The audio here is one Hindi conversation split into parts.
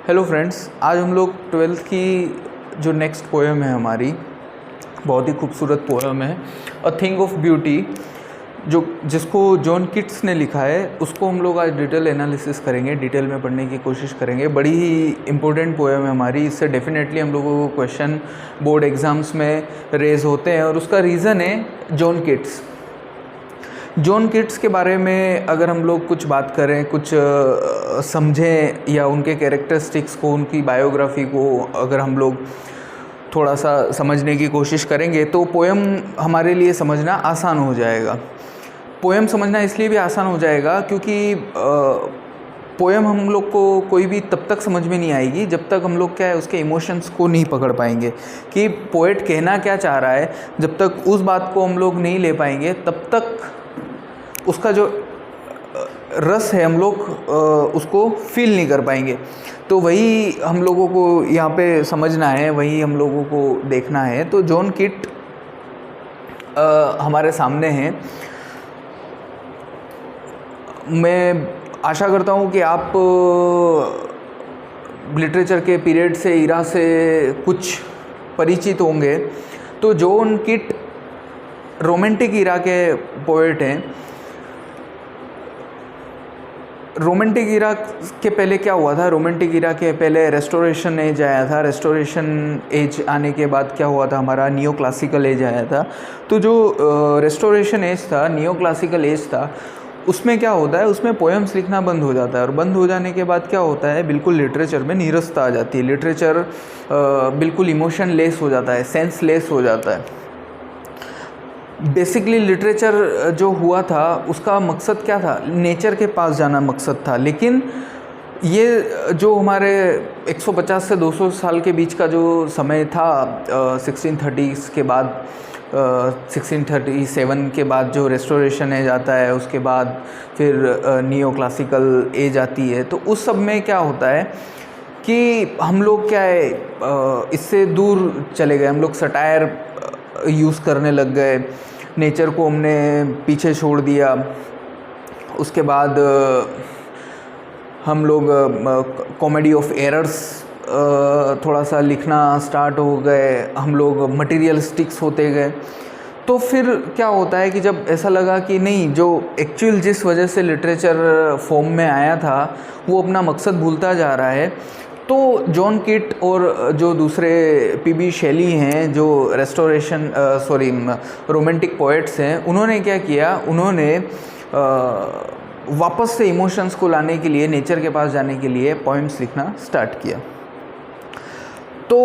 हेलो फ्रेंड्स, आज हम लोग ट्वेल्थ की जो नेक्स्ट पोएम है हमारी, बहुत ही खूबसूरत पोएम है अ थिंग ऑफ ब्यूटी, जिसको जॉन कीट्स ने लिखा है। उसको हम लोग आज डिटेल एनालिसिस करेंगे, डिटेल में पढ़ने की कोशिश करेंगे। बड़ी ही इम्पोर्टेंट पोएम है हमारी, इससे डेफिनेटली हम लोगों को क्वेश्चन बोर्ड एग्ज़ाम्स में रेज होते हैं और उसका रीज़न है जॉन कीट्स। जॉन कीट्स के बारे में अगर हम लोग कुछ बात करें, कुछ समझें या उनके कैरेक्टरिस्टिक्स को, उनकी बायोग्राफी को अगर हम लोग थोड़ा सा समझने की कोशिश करेंगे तो पोएम हमारे लिए समझना आसान हो जाएगा। पोएम समझना इसलिए भी आसान हो जाएगा क्योंकि पोएम हम लोग को कोई भी तब तक समझ में नहीं आएगी जब तक हम लोग क्या है उसके इमोशंस को नहीं पकड़ पाएंगे कि पोएट कहना क्या चाह रहा है। जब तक उस बात को हम लोग नहीं ले पाएंगे तब तक उसका जो रस है हम लोग उसको फील नहीं कर पाएंगे। तो वही हम लोगों को यहाँ पे समझना है, वही हम लोगों को देखना है। तो जॉन कीट हमारे सामने हैं। मैं आशा करता हूँ कि आप लिटरेचर के पीरियड से, इरा से कुछ परिचित होंगे। तो जॉन कीट रोमांटिक इरा के पोएट हैं। रोमांटिक इरा के पहले क्या हुआ था? रोमांटिक इरा के पहले रेस्टोरेशन एज आया था। रेस्टोरेशन एज आने के बाद क्या हुआ था? हमारा नियो क्लासिकल एज आया था। तो जो रेस्टोरेशन एज था, नियो क्लासिकल एज था, उसमें क्या होता है, उसमें पोएम्स लिखना बंद हो जाता है और बंद हो जाने के बाद क्या होता है, बिल्कुल लिटरेचर में नीरसता आ जाती है। लिटरेचर बिल्कुल इमोशन लेस हो जाता है, सेंस लेस हो जाता है। बेसिकली लिटरेचर जो हुआ था उसका मकसद क्या था? नेचर के पास जाना मकसद था। लेकिन ये जो हमारे 150 से 200 साल के बीच का जो समय था, 1630s के बाद, 1637 के बाद जो रेस्टोरेशन एज आता है, उसके बाद फिर नियो क्लासिकल एज आती है। तो उस सब में क्या होता है कि हम लोग क्या है, इससे दूर चले गए। हम लोग सटायर यूज़ करने लग गए, नेचर को हमने पीछे छोड़ दिया। उसके बाद हम लोग कॉमेडी ऑफ एरर्स थोड़ा सा लिखना स्टार्ट हो गए। हम लोग मटेरियलिस्टिक्स होते गए। तो फिर क्या होता है कि जब ऐसा लगा कि नहीं, जो एक्चुअल जिस वजह से लिटरेचर फॉर्म में आया था वो अपना मकसद भूलता जा रहा है, तो जॉन कीट और जो दूसरे पीबी शेली हैं, जो रोमांटिक पोएट्स हैं, उन्होंने क्या किया, उन्होंने वापस से इमोशंस को लाने के लिए, नेचर के पास जाने के लिए पोएम्स लिखना स्टार्ट किया। तो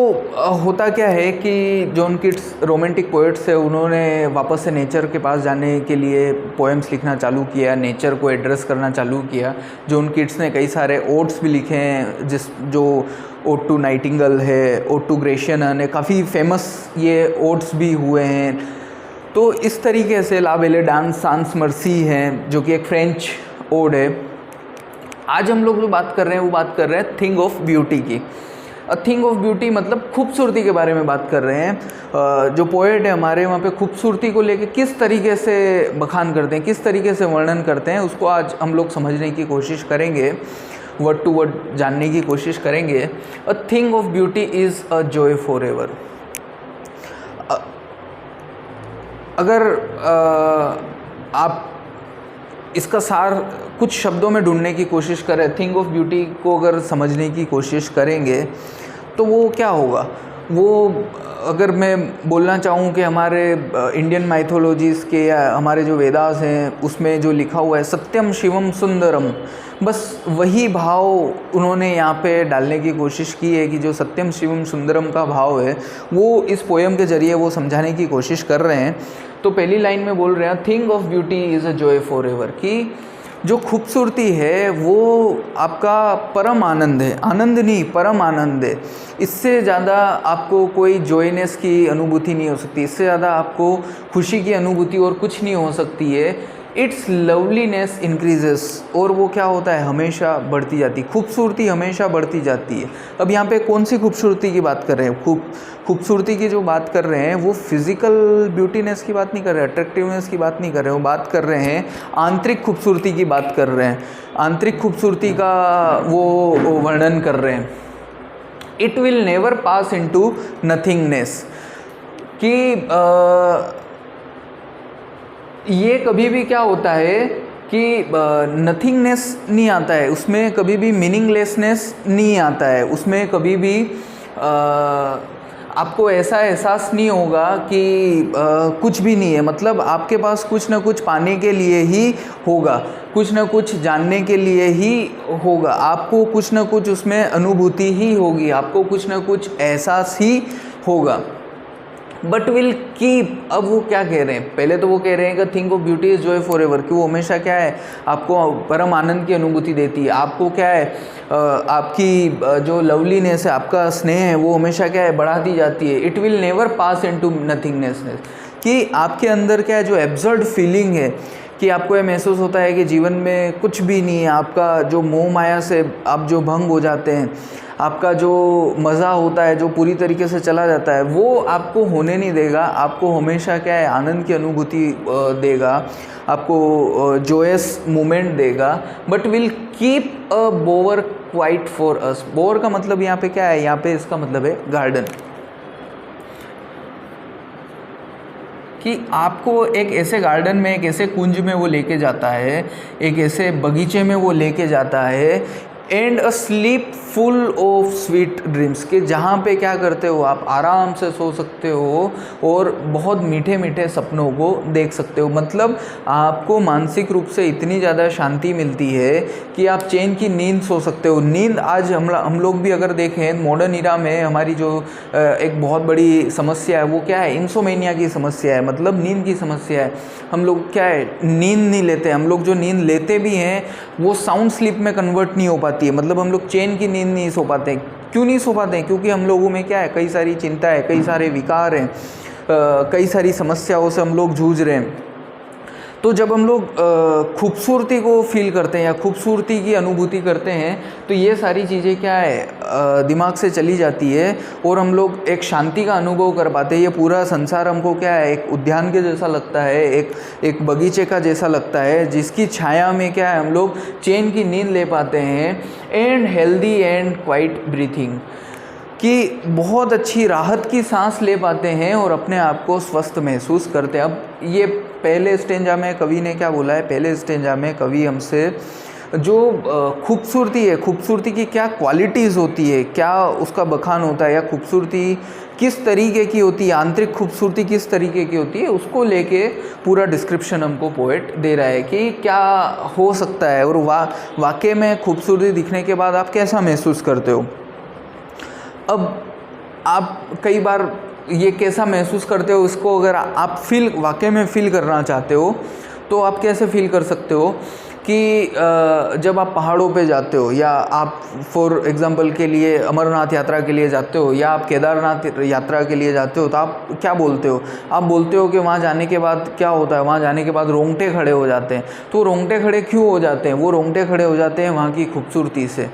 होता क्या है कि जॉन कीट्स रोमांटिक पोएट्स है, उन्होंने वापस से नेचर के पास जाने के लिए पोएम्स लिखना चालू किया, नेचर को एड्रेस करना चालू किया। जॉन कीट्स ने कई सारे ओड्स भी लिखे हैं, जो ओड टू नाइटिंगेल है, ओड टू ग्रेशियन है, काफ़ी फेमस ये ओड्स भी हुए हैं। तो इस तरीके से ला बेले डांस सांस मर्सी हैं, जो कि एक फ्रेंच ओड है। आज हम लोग जो बात कर रहे हैं वो बात कर रहे हैं थिंग ऑफ ब्यूटी की। अ थिंग ऑफ ब्यूटी मतलब खूबसूरती के बारे में बात कर रहे हैं। जो पोएट है हमारे, वहाँ पे खूबसूरती को लेके किस तरीके से बखान करते हैं, किस तरीके से वर्णन करते हैं, उसको आज हम लोग समझने की कोशिश करेंगे, वर्ड टू वर्ड जानने की कोशिश करेंगे। A thing of beauty is a joy for ever. अगर आप इसका सार कुछ शब्दों में ढूंढने की कोशिश करें, थिंग ऑफ ब्यूटी को अगर समझने की कोशिश करेंगे तो वो क्या होगा? वो अगर मैं बोलना चाहूँ कि हमारे इंडियन माइथोलॉजीज़ के या हमारे जो वेदास हैं उसमें जो लिखा हुआ है सत्यम शिवम सुंदरम, बस वही भाव उन्होंने यहाँ पे डालने की कोशिश की है कि जो सत्यम शिवम सुंदरम का भाव है वो इस पोएम के ज़रिए वो समझाने की कोशिश कर रहे हैं। तो पहली लाइन में बोल रहे हैं thing of beauty is a joy for ever, कि जो खूबसूरती है वो आपका परम आनंद है। आनंद नहीं, परम आनंद है। इससे ज़्यादा आपको कोई जॉयनेस की अनुभूति नहीं हो सकती, इससे ज़्यादा आपको खुशी की अनुभूति और कुछ नहीं हो सकती है। इट्स लवलीनेस इंक्रीजेस, और वो क्या होता है, हमेशा बढ़ती जाती, खूबसूरती हमेशा बढ़ती जाती है। अब यहाँ पे कौन सी खूबसूरती की बात कर रहे हैं? खूबसूरती की जो बात कर रहे हैं वो फिज़िकल ब्यूटीनेस की बात नहीं कर रहे, अट्रैक्टिवनेस की बात नहीं कर रहे, वो बात कर रहे हैं आंतरिक खूबसूरती की बात कर रहे हैं। आंतरिक खूबसूरती का वो वर्णन कर रहे हैं। It will never pass into nothingness, कि ये कभी भी क्या होता है कि नथिंगनेस नहीं आता है, उसमें कभी भी मीनिंगलेसनेस नहीं आता है, उसमें कभी भी आपको ऐसा एहसास नहीं होगा कि कुछ भी नहीं है, मतलब आपके पास कुछ ना कुछ पाने के लिए ही होगा, कुछ ना कुछ जानने के लिए ही होगा, आपको कुछ ना कुछ उसमें अनुभूति ही होगी, आपको कुछ ना कुछ एहसास ही होगा। बट विल कीप, अब वो क्या कह रहे हैं, पहले तो वो कह रहे हैं कि think of beauty is Joy for ever, कि वो हमेशा क्या है, आपको परम आनंद की अनुभूति देती है, आपको क्या है, आपकी जो लवलीनेस है, आपका स्नेह है, वो हमेशा क्या है, बढ़ाती जाती है। It will never pass into nothingness, कि आपके अंदर क्या है, जो एब्सर्ड फीलिंग है, कि आपको ये महसूस होता है कि जीवन में कुछ भी नहीं है, आपका जो मोह माया से आप जो भंग हो जाते हैं, आपका जो मज़ा होता है जो पूरी तरीके से चला जाता है, वो आपको होने नहीं देगा, आपको हमेशा क्या है, आनंद की अनुभूति देगा, आपको जोयस मोमेंट देगा। But will keep a बोवर quiet for us. बोवर का मतलब यहाँ पे क्या है, यहाँ पे इसका मतलब है गार्डन, कि आपको एक ऐसे गार्डन में, एक ऐसे कुंज में वो लेके जाता है, एक ऐसे बगीचे में वो लेके जाता है, and a slip full of sweet dreams, के जहाँ पे क्या करते हो, आप आराम से सो सकते हो और बहुत मीठे मीठे सपनों को देख सकते हो। मतलब आपको मानसिक रूप से इतनी ज़्यादा शांति मिलती है कि आप चैन की नींद सो सकते हो। नींद आज हम लोग भी अगर देखें मॉडर्न इरा में, हमारी जो एक बहुत बड़ी समस्या है वो क्या है, इंसोमेनिया की समस्या है, मतलब नींद की समस्या है। हम लोग क्या है, नींद नहीं लेते, हम लोग जो नींद लेते भी हैं वो साउंड स्लीप में कन्वर्ट नहीं हो पाती है, मतलब हम लोग चैन की नींद नहीं सो पाते। क्यों नहीं सो पाते? क्योंकि हम लोगों में क्या है, कई सारी चिंता है, कई सारे विकार हैं, कई सारी समस्याओं से हम लोग जूझ रहे हैं। तो जब हम लोग खूबसूरती को फील करते हैं या खूबसूरती की अनुभूति करते हैं तो ये सारी चीज़ें क्या है, दिमाग से चली जाती है और हम लोग एक शांति का अनुभव कर पाते हैं। ये पूरा संसार हमको क्या है, एक उद्यान के जैसा लगता है, एक बगीचे का जैसा लगता है, जिसकी छाया में क्या है, हम लोग चैन की नींद ले पाते हैं। And healthy and quite breathing, कि बहुत अच्छी राहत की सांस ले पाते हैं और अपने आप को स्वस्थ महसूस करते हैं। अब ये पहले स्टेंजा में कवि ने क्या बोला है, पहले स्टेंजा में कवि हमसे जो खूबसूरती है, खूबसूरती की क्या क्वालिटीज़ होती है, क्या उसका बखान होता है, या खूबसूरती किस तरीके की होती है, आंतरिक खूबसूरती किस तरीके की होती है, उसको लेके पूरा डिस्क्रिप्शन हमको पोएट दे रहा है कि क्या हो सकता है और वाकई में खूबसूरती दिखने के बाद आप कैसा महसूस करते हो। अब आप कई बार ये कैसा महसूस करते हो, इसको अगर आप वाकई में फील करना चाहते हो तो आप कैसे फील कर सकते हो कि जब आप पहाड़ों पे जाते हो, या आप फॉर एग्जांपल के लिए अमरनाथ यात्रा के लिए जाते हो, या आप केदारनाथ यात्रा के लिए जाते हो, तो आप क्या बोलते हो? आप बोलते हो कि वहाँ जाने के बाद क्या होता है, वहाँ जाने के बाद रोंगटे खड़े हो जाते हैं। तो रोंगटे खड़े क्यों हो जाते हैं? वो रोंगटे खड़े हो जाते हैं वहाँ की खूबसूरती से।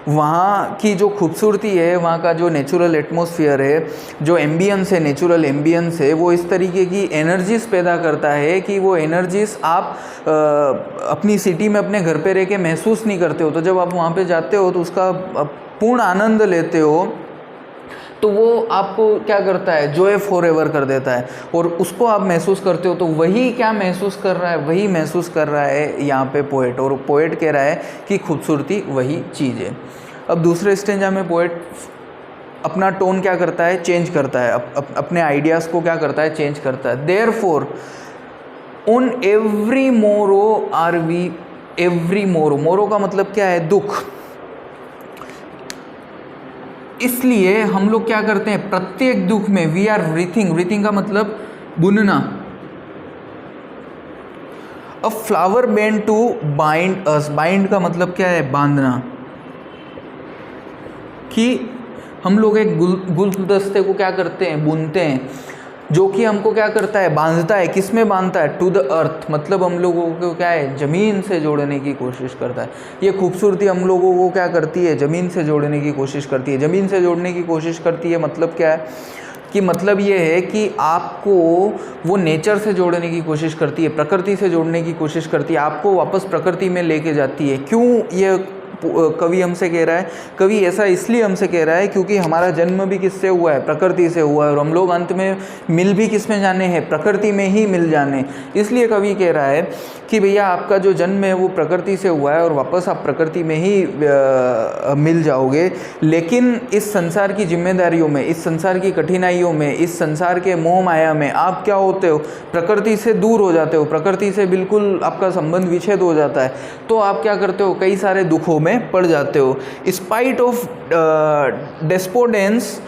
वहाँ की जो खूबसूरती है, वहाँ का जो नेचुरल एटमॉस्फेयर है, जो एम्बियंस है, नेचुरल एम्बियंस है, वो इस तरीके की एनर्जीज़ पैदा करता है कि वो एनर्जीज़ आप अपनी सिटी में अपने घर पे रह के महसूस नहीं करते हो। तो जब आप वहाँ पे जाते हो तो उसका पूर्ण आनंद लेते हो, तो वो आपको क्या करता है, जॉय फॉर एवर कर देता है और उसको आप महसूस करते हो। तो वही क्या महसूस कर रहा है, वही महसूस कर रहा है यहाँ पे पोएट, और पोएट कह रहा है कि खूबसूरती वही चीज़ है। अब दूसरे स्टेंजा में पोएट अपना टोन क्या करता है, चेंज करता है, अपने आइडियाज़ को क्या करता है, चेंज करता है। Therefore on every morrow are we, every morrow, morrow का मतलब क्या है, दुख। इसलिए हम लोग क्या करते हैं, प्रत्येक दुख में वी आर ब्रीथिंग, ब्रीथिंग का मतलब बुनना। A flower bend to bind us, bind का मतलब क्या है, बांधना। कि हम लोग एक गुलदस्ते को क्या करते हैं, बुनते हैं, जो कि हमको क्या करता है, बांधता है। किस में बांधता है, टू द अर्थ, मतलब हम लोगों को क्या है, ज़मीन से जोड़ने की कोशिश करता है। ये खूबसूरती हम लोगों को क्या करती है, ज़मीन से जोड़ने की कोशिश करती है। ज़मीन से जोड़ने की कोशिश करती है मतलब क्या है, कि मतलब ये है कि आपको वो नेचर से जोड़ने की कोशिश करती है, प्रकृति से जोड़ने की कोशिश करती है, आपको वापस प्रकृति में लेके जाती है। क्यों ये कवि हमसे कह रहा है? कवि ऐसा इसलिए हमसे कह रहा है क्योंकि हमारा जन्म भी किससे हुआ है? प्रकृति से हुआ है, और हम लोग अंत में मिल भी किस में जाने हैं? प्रकृति में ही मिल जाने। इसलिए कवि कह रहा है कि भैया आपका जो जन्म है वो प्रकृति से हुआ है और वापस आप प्रकृति में ही मिल जाओगे। लेकिन इस संसार की जिम्मेदारियों में, इस संसार की कठिनाइयों में, इस संसार के मोह माया में आप क्या होते हो? प्रकृति से दूर हो जाते हो, प्रकृति से बिल्कुल आपका संबंध विच्छेद हो जाता है। तो आप क्या करते हो? कई सारे दुखों में पड़ जाते हो। स्पाइट ऑफ डेस्पोडेंस,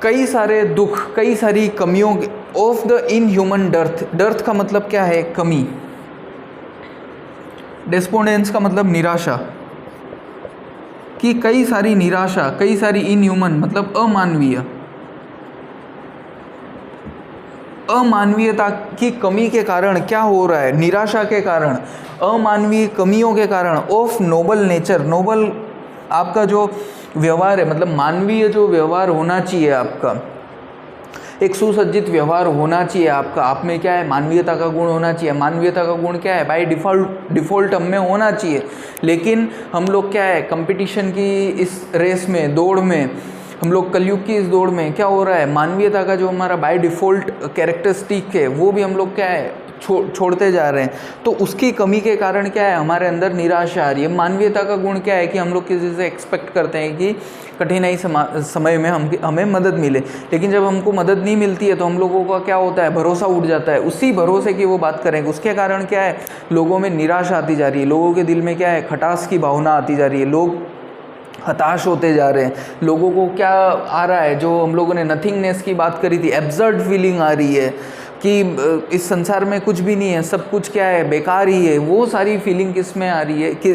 कई सारे दुख, कई सारी कमियों of the inhuman dearth. Dearth का मतलब क्या है? कमी। डेस्पोडेंस का मतलब निराशा, कि कई सारी निराशा, कई सारी इनह्यूमन मतलब अमानवीय, अमानवीयता की कमी के कारण क्या हो रहा है? निराशा के कारण, अमानवीय कमियों के कारण, ऑफ नोबल नेचर। नोबल आपका जो व्यवहार है, मतलब मानवीय जो व्यवहार होना चाहिए आपका, एक सुसज्जित व्यवहार होना चाहिए आपका। आप में क्या है? मानवीयता का गुण होना चाहिए। मानवीयता का गुण क्या है? बाय डिफ़ॉल्ट हम में होना चाहिए। लेकिन हम लोग क्या है? कंपटीशन की इस रेस में, दौड़ में, हम लोग कलयुग की इस दौड़ में क्या हो रहा है? मानवीयता का जो हमारा बाय डिफ़ॉल्ट कैरेक्टरिस्टिक है वो भी हम लोग क्या है? छोड़ते जा रहे हैं। तो उसकी कमी के कारण क्या है? हमारे अंदर निराशा आ रही है। मानवीयता का गुण क्या है? कि हम लोग किसी से एक्सपेक्ट करते हैं कि कठिनाई समय में हमें मदद मिले, लेकिन जब हमको मदद नहीं मिलती है तो हम लोगों का क्या होता है? भरोसा उठ जाता है। उसी भरोसे की वो बात करेंगे, उसके कारण क्या है? लोगों में निराशा आती जा रही है, लोगों के दिल में क्या है? खटास की भावना आती जा रही है, लोग हताश होते जा रहे हैं। लोगों को क्या आ रहा है? जो हम लोगों ने नथिंगनेस की बात करी थी, एब्सर्ड फीलिंग आ रही है कि इस संसार में कुछ भी नहीं है, सब कुछ क्या है? बेकार ही है। वो सारी फीलिंग किस में आ रही है? कि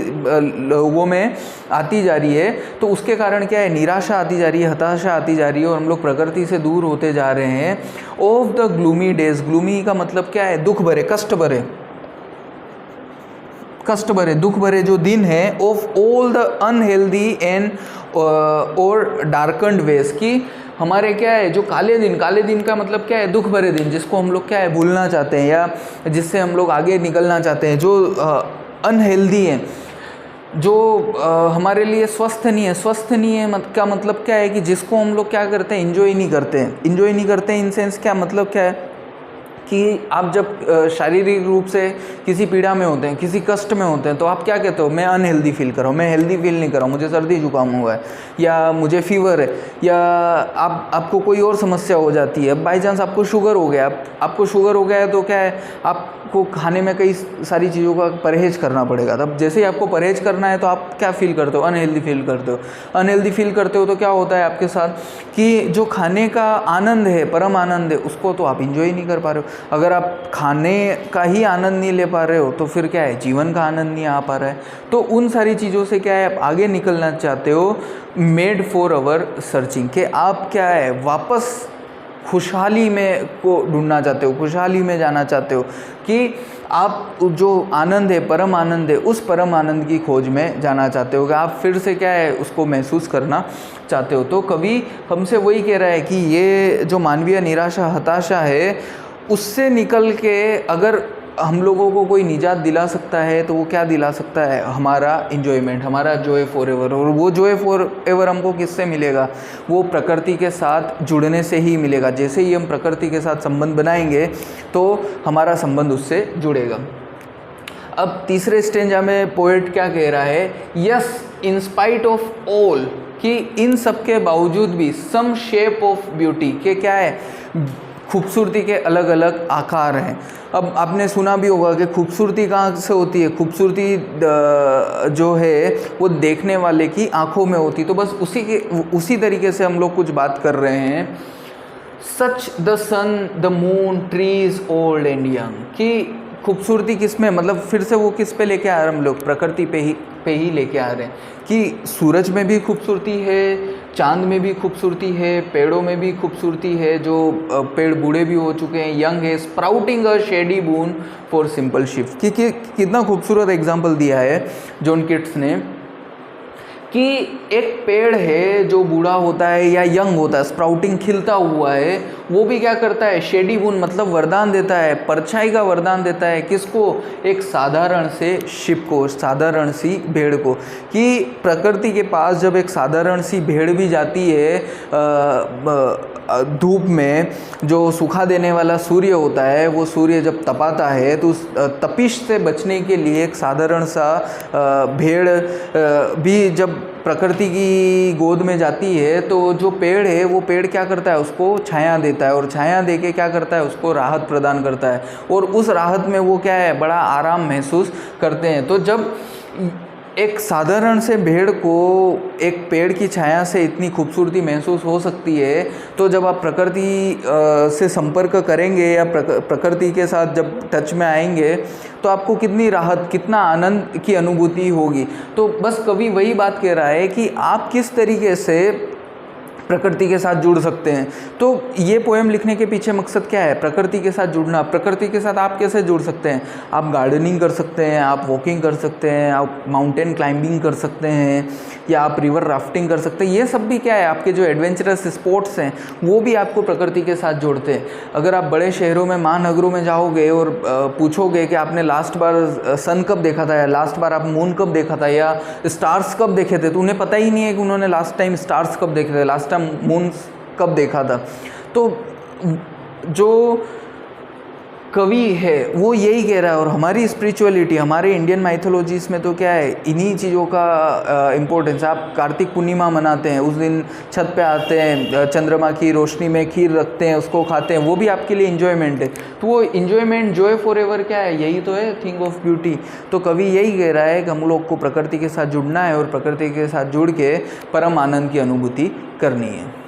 लोगों में आती जा रही है। तो उसके कारण क्या है? निराशा आती जा रही है, हताशा आती जा रही है, और हम लोग प्रकृति से दूर होते जा रहे हैं। Of the gloomy days, gloomy का मतलब क्या है? दुख भरे, कष्ट भरे, कष्ट भरे, दुख भरे जो दिन है। Of all the unhealthy and और डार्कन्ड वेज, की हमारे क्या है? जो काले दिन, काले दिन का मतलब क्या है? दुख भरे दिन, जिसको हम लोग क्या है? भूलना चाहते हैं, या जिससे हम लोग आगे निकलना चाहते हैं, जो अनहेल्दी है, जो हमारे लिए स्वस्थ नहीं है। स्वस्थ नहीं है का मतलब क्या है? कि जिसको हम लोग क्या करते हैं? इन्जॉय नहीं करते हैं। इन्जॉय नहीं करते हैं इन सेंस क्या मतलब क्या है? कि आप जब शारीरिक रूप से किसी पीड़ा में होते हैं, किसी कष्ट में होते हैं, तो आप क्या कहते हो? मैं अनहेल्दी फील कर रहा हूँ, मैं हेल्दी फील नहीं कर रहा हूँ, मुझे सर्दी जुकाम हुआ है, या मुझे फीवर है, या आपको कोई और समस्या हो जाती है। बाई चांस आपको शुगर हो गया, आपको शुगर हो गया है तो क्या है? आपको खाने में कई सारी चीज़ों का परहेज़ करना पड़ेगा। तब जैसे ही आपको परहेज़ करना है तो आप क्या फील करते हो? अनहेल्दी फील करते हो। अनहेल्दी फील करते हो तो क्या होता है आपके साथ? कि जो खाने का आनंद है, परम आनंद है, उसको तो आप इंजॉय नहीं कर पा रहे हो। अगर आप खाने का ही आनंद नहीं ले पा रहे हो तो फिर क्या है? जीवन का आनंद नहीं आ पा रहा है। तो उन सारी चीज़ों से क्या है? आप आगे निकलना चाहते हो, मेड फॉर अवर सर्चिंग, कि आप क्या है? वापस खुशहाली में को ढूंढना चाहते हो, खुशहाली में जाना चाहते हो, कि आप जो आनंद है, परम आनंद है, उस परम आनंद की खोज में जाना चाहते हो, कि आप फिर से क्या है? उसको महसूस करना चाहते हो। तो कवि हमसे वही कह रहा है कि ये जो मानवीय निराशा, हताशा है, उससे निकल के अगर हम लोगों को कोई निजात दिला सकता है तो वो क्या दिला सकता है? हमारा इन्जॉयमेंट, हमारा जॉय फॉर एवर। और वो जॉय फॉर एवर हमको किससे मिलेगा? वो प्रकृति के साथ जुड़ने से ही मिलेगा। जैसे ही हम प्रकृति के साथ संबंध बनाएंगे तो हमारा संबंध उससे जुड़ेगा। अब तीसरे स्टेंजा में पोएट क्या कह रहा है? Yes, in spite of all, कि इन सब के बावजूद भी, सम शेप ऑफ ब्यूटी, के क्या है? खूबसूरती के अलग अलग आकार हैं। अब आपने सुना भी होगा कि खूबसूरती कहाँ से होती है? खूबसूरती जो है वो देखने वाले की आंखों में होती। तो बस उसी तरीके से हम लोग कुछ बात कर रहे हैं। Such the sun, the moon, trees, old and young, कि खूबसूरती किस में? मतलब फिर से वो किस पे लेके आ रहे हैं हम लोग? प्रकृति पे ही लेके आ रहे हैं, कि सूरज में भी खूबसूरती है, चांद में भी खूबसूरती है, पेड़ों में भी खूबसूरती है, जो पेड़ बूढ़े भी हो चुके हैं, यंग है, sprouting a shady boon for simple shift, कि कितना खूबसूरत एग्जाम्पल दिया है जॉन किट्स ने, कि एक पेड़ है जो बूढ़ा होता है या यंग होता है, स्प्राउटिंग खिलता हुआ है, वो भी क्या करता है, शेडी बून मतलब वरदान देता है, परछाई का वरदान देता है। किसको? एक साधारण से शिप को, साधारण सी भेड़ को। कि प्रकृति के पास जब एक साधारण सी भेड़ भी जाती है धूप में, जो सुखा देने वाला सूर्य होता है, वो सूर्य जब तपाता है तो उस तपिश से बचने के लिए एक साधारण सा भेड़ भी जब प्रकृति की गोद में जाती है, तो जो पेड़ है वो पेड़ क्या करता है, उसको छाया देता है, और छाया देके क्या करता है, उसको राहत प्रदान करता है, और उस राहत में वो क्या है, बड़ा आराम महसूस करते हैं। तो जब एक साधारण से भेड़ को एक पेड़ की छाया से इतनी खूबसूरती महसूस हो सकती है, तो जब आप प्रकृति से संपर्क करेंगे या प्रकृति के साथ जब टच में आएंगे, तो आपको कितनी राहत, कितना आनंद की अनुभूति होगी। तो बस कवि वही बात कह रहा है कि आप किस तरीके से प्रकृति के साथ जुड़ सकते हैं। तो ये पोएम लिखने के पीछे मकसद क्या है? प्रकृति के साथ जुड़ना। प्रकृति के साथ आप कैसे जुड़ सकते हैं? आप गार्डनिंग कर सकते हैं, आप वॉकिंग कर सकते हैं, आप माउंटेन क्लाइंबिंग कर सकते हैं, या आप रिवर राफ्टिंग कर सकते हैं। ये सब भी क्या है, आपके जो एडवेंचरस स्पोर्ट्स हैं वो भी आपको प्रकृति के साथ जोड़ते हैं। अगर आप बड़े शहरों में, महानगरों में जाओगे और पूछोगे कि आपने लास्ट बार सन कब देखा था, या लास्ट बार आप मून कब देखा था, या स्टार्स कब देखे थे, तो उन्हें पता ही नहीं है कि उन्होंने लास्ट टाइम स्टार्स कब देखे थे, लास्ट टाइम मून कब देखा था। तो जो कवि है वो यही कह रहा है। और हमारी स्पिरिचुअलिटी, हमारे इंडियन माइथोलॉजीज़ में तो क्या है, इन्हीं चीज़ों का इम्पोर्टेंस। आप कार्तिक पूर्णिमा मनाते हैं, उस दिन छत पे आते हैं, चंद्रमा की रोशनी में खीर रखते हैं, उसको खाते हैं, वो भी आपके लिए इन्जॉयमेंट है। तो वो इन्जॉयमेंट, जॉय फॉर एवर क्या है, यही तो है थिंग ऑफ ब्यूटी। तो कवि यही कह रहा है कि हम लोग को प्रकृति के साथ जुड़ना है और प्रकृति के साथ जुड़ के परम आनंद की अनुभूति करनी है।